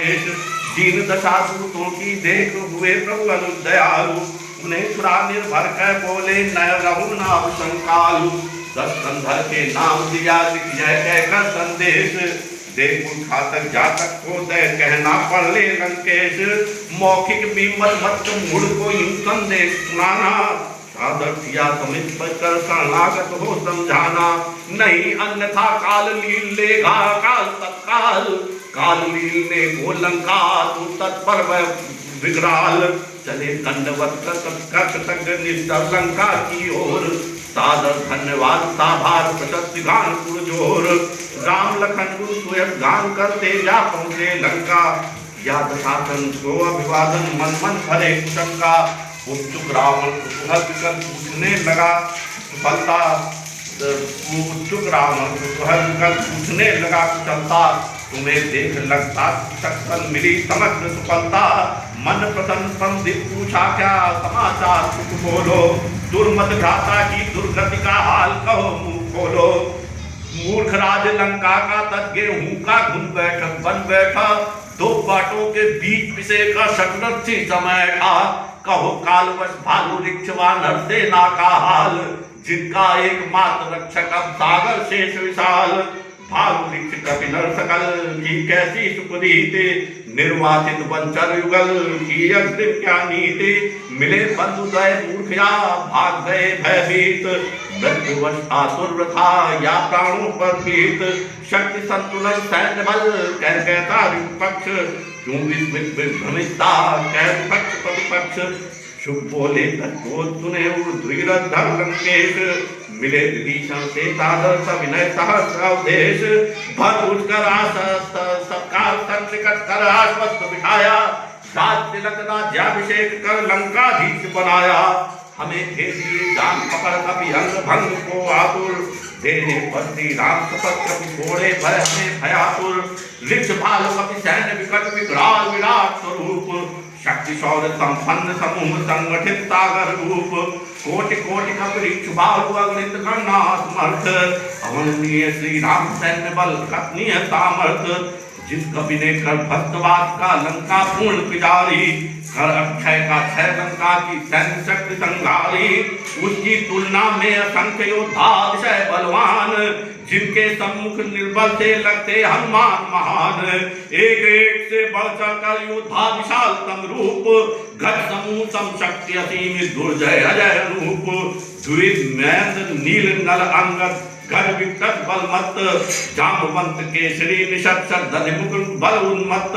राकेश। दीन दशा दूतों की देख हुए प्रभु अनुदयालु, उन्हें छुड़ा निर्भर कर बोले नय रहु नाम संकालु। 10 कंधर के नाम दिया जय कहकर संदेश, देख घातक जातक को दे कहना पढ़ ले लंकेश। मौखिक विमत मत मूड को यूं संदेश सुनाना, सादर किया समित कर शरणागत हो समझाना। नहीं अन्यथा काल लील लेगा काल तत्काल, काल लील ने को लंका तू तत्पर विकराल। चले दंडवत कर निस्तर लंका की ओर, सादर धन्यवाद साभार प्रशस्ति गान पुरजोर। राम लखन गुरु स्वयं गान करते जा पहुँचे लंका, याद शासन को अभिवादन मन मन भरे शंका। उत्सुक रावण कुतूहल विकल पूछने लगा कुशलता, उत्सुक रावण कुतूहल विकल पूछने लगा कुशलता। तुम्हें देख लगता सक्सन मिली समग्र सफलता, मन प्रसन्न संदिग्ध पूछा क्या समाचार कुछ बोलो। दुर्मत घाता की दुर्गति का हाल कहो मुंह खोलो। मूर्ख राज लंका का तज गेहूं का घुन बैठक बन बैठा, 2 बाटों के बीच पिसे का शक्रथी समय था। कहो कालवश भालू रिक्षवा नर सेना का हाल, जिनका एकमात्र रक्षक अब सागर शेष विशाल। भालू रिक्ष कपि नर सकल की कैसी सुपुनीति, निर्वाचित वंचर युगल की अग्रिम क्या नीति। मिले बंधुदय मूर्खया भाग गए भयभीत, मृत्युवश आतुर था या प्राणों पर पीत। शक्ति संतुलन सैन्य बल कह कहता विपक्ष, क्यों विस्मित विभ्रमिता कह विपक्ष प्रतिपक्ष। शुभ बोले तत्कोद सुने ऊर्ध्वधर लंकेश, मिले विभीषण से सादर सविनय सहर्ष अवधेश। भर उठकर सत्कार संकट कर आश्वस्त बिठाया, राज तिलक राज्याभिषेक कर लंकाधीश बनाया। हमें भेजिए जान पकड़ कभी अंग भंग को आतुर, देने पर श्री राम शपथ कभी घोड़े भय हमें भयातुर। वृक्ष भाल कभी सैन्य विकट विकराल विराट स्वरूप, शक्ति शौर्य संपन्न समूह संगठित सागर रूप। कोटि कोटि कपि बाहु अगणित गणना समर्थ, अवर्णनीय श्री राम सैन्य बल कथनीय सामर्थ। जिस कवि ने कर भक्तवाद का लंका पूर्ण पिजारी, कर अक्षय का क्षय लंका की सैन्य शक्ति संघारी। उसकी तुलना में असंख्य योद्धा अतिशय बलवान, जिनके सम्मुख निर्बल से लगते हनुमान महान। एक एक से बढ़ चढ़कर योद्धा विशालतम रूप, गज समूह सम शक्ति असीमित दुर्जय अजय रूप। द्विज महेंद्र नील नल अंगद गज विकट बलमत, जामवंत केसरी निशत धनिमुख बल उन्मत्त।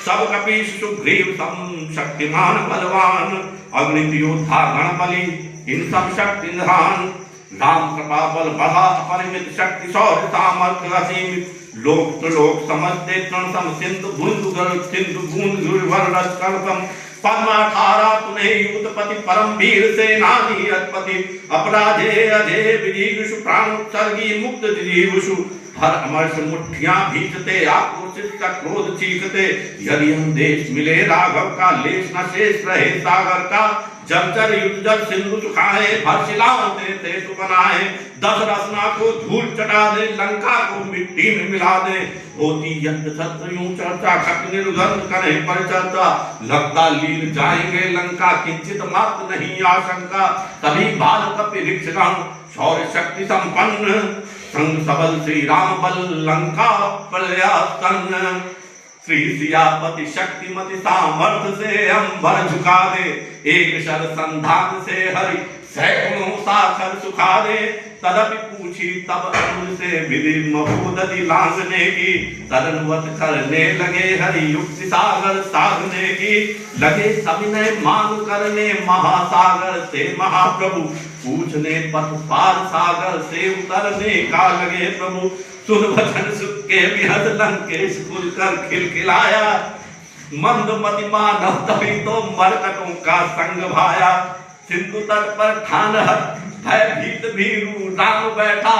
सब कपीश सुग्रीव सम शक्तिमान बलवान, अगणित योद्धा गणबली इन सब शक्ति निधान। राम कृपा बल बढ़ा अपरिमित शक्ति शौर्य सामर्थ्य असीमित। लोक त्रिलोक समझते तृण सम सिंधु भुंदु सिंधु बूंद गुरुवर रजकल्पम। पद्माठारा तुम्हें युद्धपति परम वीर सेनानी अधिपति। अपराधे अजय विजीविषु प्राण उत्सर्गी मुक्त जिजीविषु। हर अमर्ष मुठ्ठियां भीजते आक्रोशित का क्रोध चीखते। यदि हम देश मिले राघव का लेश न शेष रहे सागर का। जलचर युद्ध जल सिंधु चुकाए भर शिलाओं से बनाए। 10 रत्ना को धूल चटा दे लंका को मिट्टी में मिला दे। होती यज्ञ शत्रुओं चर्चा कपि निर्गंध करे परिचर्चा। लगता लील जाएंगे लंका किंचित मात्र नहीं आशंका। तभी बाल कपि ऋक्षगण शौर्य शक्ति संपन्न। संग सबल श्री राम बल लंका प्रयासन। श्री सियापति शक्तिमति सामर्थ्य से अंबर झुका दे। एक शर संधान से हरि सैकड़ों साखर सुखा दे। तदपि पूछी तब अमर से विधि महोदधि लांघने की। तदनुवत करने लगे हरि युक्ति सागर साधने की। लगे सविनय मांग करने महासागर से महाप्रभु। पूछने पथ पार सागर से उतरने का लगे प्रभु। सुन वचन सुख के विहद लंकेश खुलकर खिलखिलाया। मंदमति मानव तभी तो मरकटों का संग भाया। सिंधु तट पर ठान भयभीत भीरु राम बैठा।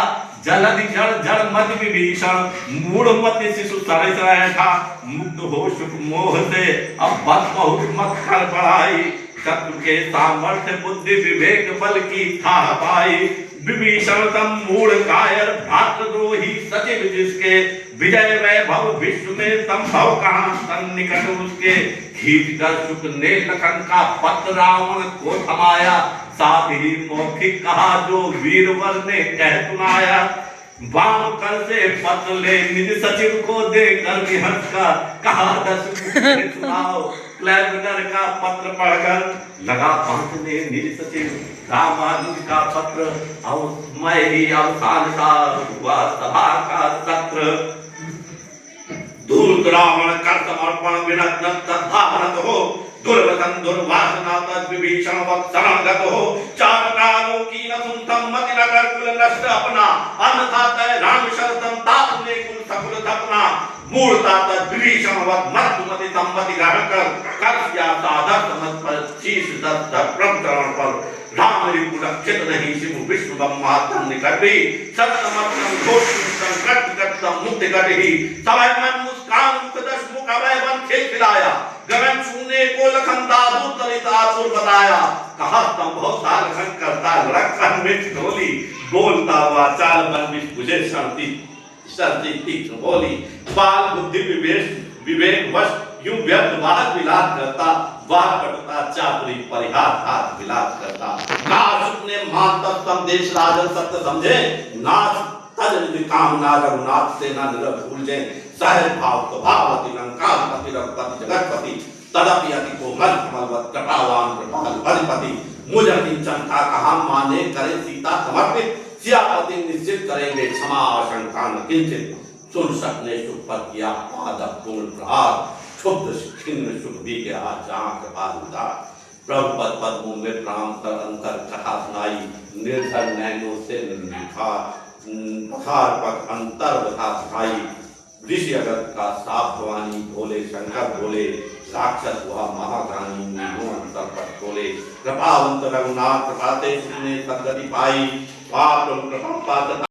जलधि जड़ जड़ मद विभीषण मूढ़मति शिशु सरिस बैठा। मुग्ध हो सुख मोह से अब बस बहुत मत कर पढ़ाई। शत्रु के सामर्थ्य बुद्धि विवेक बल की था पाई। विभीषण तम मूढ़ कायर भ्रातृद्रोही सचिव जिसके। विजय वैभव विश्व में संभव कहां, सन्निकट उसके खींच कर शुक ने लखन का पत्र रावण को थमाया, साथ ही मौखिक कहा जो वीरवर ने कह सुनाया। वाम कर से पत्र ले निज सचिव को दे कर विहंस का, कहा दस सुनाओ क्लैवेंडर का पत्र पढ़कर लगा पहुंचने निज सचिव। रामानुज का पत्र और मैं ही अवसान का हुआ सभा का सत्र। दूत रावण कर समर्पण विनत तद्भावनत हो, दुर्वसन दुर्वासना तद विभीषण वक्त शरणगत हो। चार प्राणों की न सुनतम मति न कर कुल नष्ट अपना, अन्यथा तय राम शरतम ताप ने कुल सकुल सपना। मूर्ता तद विभीषण वक्त मर्दमति सम्मति ग्रहण कर सिया साधर समझ पर शीश दत्त प्रभ चरण पर। राम रिपु रक्षित नहीं शिव विष्णु ब्रह्मात्म निकट भी, सत्समर्थम घोष संकट करतम मुक्ति कर ही। समय मन मुस्कान मुख दश मुख अभय बन खेल खिलाया, गगन छूने को लखन दादू तरित आसुर बताया। कहा तम बहुत साल लखन करता लखन में ढोली, बोलता हुआ चाल बन विष बुझे शर्ती तीक्ष्ण बोली। बाल बुद्धि विवेक वश यूं व्यर्थ वाद विलास करता, वाह कटुता चातुरी परिहास हाथ विलास करता। नाथ ने मान तब तम देश राजन सत्य समझे, नाथ तज निज कामना रघुनाथ से न निरख भूल जे। सहज भाव स्वभावति लंका पति रघुपति जगतपति, तदपि अति कोमल कमलवत कृपावान कृपाल अधिपति। मुझ किंचन का कहा माने करे सीता समर्पित, सियापति निश्चित करेंगे क्षमा आशंका न किंचित। सुन सकने सुख पर किया पाद पूर्ण प्रहार, क्षुब्ध खिन्न सुख भी गया जहाँ कृपाल उदार। प्रभु पद पद्मों में प्राण कर अंतर कथा सुनाई, निर्धर नैनों से निर्विखा बखार पक अंतर बता भाई। ऋषि अगत का साफ भवानी भोले शंकर भोले, राक्षस हुआ महाज्ञानी मीनों अंतर पर खोले। कृपावंत रघुनाथ कृपाते ने सदगति पाई, आप कृपा